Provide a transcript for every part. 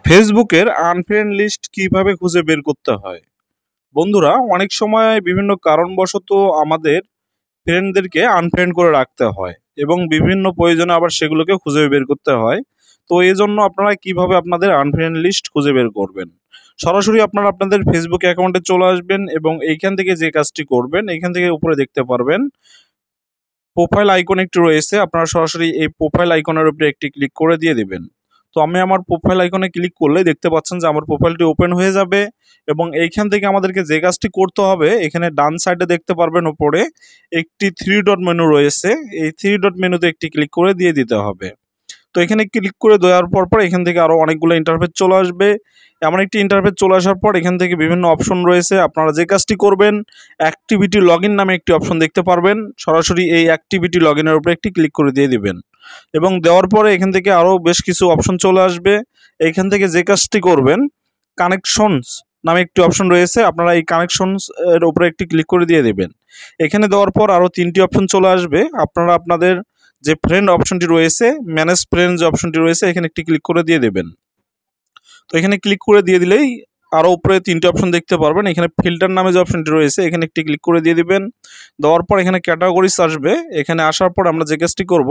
ফেসবুকের unfriend list কিভাবে খুঁজে বের করতে হয়। বন্ধুরা, অনেক সময় বিভিন্ন কারণবশত আমাদের ফ্রেন্ডদেরকে আনফ্রেন্ড করে রাখতে হয় এবং বিভিন্ন প্রয়োজনে আবার সেগুলোকে খুঁজে বের করতে হয়। তো এই জন্য আপনারা কিভাবে আপনাদের আনফ্রেন্ড লিস্ট খুঁজে বের করবেন, সরাসরি আপনারা আপনাদের ফেসবুক অ্যাকাউন্টে চলে আসবেন এবং এইখান থেকে যে কাজটি করবেন, এইখান থেকে উপরে দেখতে পারবেন প্রোফাইল আইকন একটি রয়েছে। আপনারা সরাসরি এই প্রোফাইল আইকনের উপরে একটি ক্লিক করে দিয়ে দিবেন। তো আমি আমার প্রোফাইল আইকনে ক্লিক করলে দেখতে পাচ্ছেন যে আমার প্রোফাইলটি ওপেন হয়ে যাবে এবং এইখান থেকে আমাদেরকে যে কাজটি করতে হবে, এখানে ডান সাইডে দেখতে পারবেন উপরে একটি থ্রি ডট মেনু রয়েছে। এই থ্রি ডট মেনুতে একটি ক্লিক করে দিয়ে দিতে হবে। তো এখানে ক্লিক করে দেওয়ার পর এখান থেকে আরও অনেকগুলো ইন্টারফেস চলে আসবে। এমন একটি ইন্টারফেস চলে আসার পর এখান থেকে বিভিন্ন অপশন রয়েছে। আপনারা যে কাজটি করবেন, অ্যাক্টিভিটি লগ ইন নামে একটি অপশন দেখতে পারবেন। সরাসরি এই অ্যাক্টিভিটি লগ ইনের উপরে একটি ক্লিক করে দিয়ে দিবেন এবং দেওয়ার পরে এখান থেকে আরও বেশ কিছু অপশন চলে আসবে। এখান থেকে যে কাজটি করবেন, কানেকশনস নামে একটি অপশন রয়েছে। আপনারা এই কানেকশনস এর উপরে একটি ক্লিক করে দিয়ে দেবেন। এখানে দেওয়ার পর আরও তিনটি অপশন চলে আসবে। আপনারা আপনাদের যে ফ্রেন্ড অপশনটি রয়েছে, ম্যানেজ ফ্রেন্ড যে অপশনটি রয়েছে, এখানে একটি ক্লিক করে দিয়ে দেবেন। তো এখানে ক্লিক করে দিয়ে দিলেই আরও উপরে তিনটি অপশন দেখতে পারবেন। এখানে ফিল্টার নামে যে অপশনটি রয়েছে, এখানে একটি ক্লিক করে দিয়ে দিবেন। দেওয়ার পর এখানে ক্যাটাগরিজ আসবে। এখানে আসার পর আমরা যে কাজটি করব,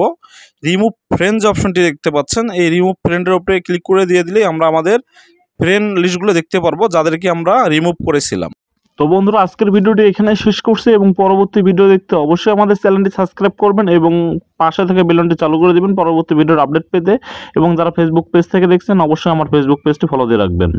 রিমুভ ফ্রেন্ড যে অপশনটি দেখতে পাচ্ছেন, এই রিমুভ ফ্রেন্ডের উপরে ক্লিক করে দিয়ে দিলেই আমরা আমাদের ফ্রেন্ড লিস্টগুলো দেখতে পারবো যাদেরকে আমরা রিমুভ করেছিলাম। তো বন্ধুরা, আজকের ভিডিওটি এখানে শেষ করছি এবং পরবর্তী ভিডিও দেখতে অবশ্যই আমাদের চ্যানেলটি সাবস্ক্রাইব করবেন এবং পাশে থেকে বেলনটি চালু করে দিবেন পরবর্তী ভিডিওর আপডেট পেতে। এবং যারা ফেসবুক পেজ থেকে দেখছেন, অবশ্যই আমার ফেসবুক পেজটি ফলো দিয়ে রাখবেন।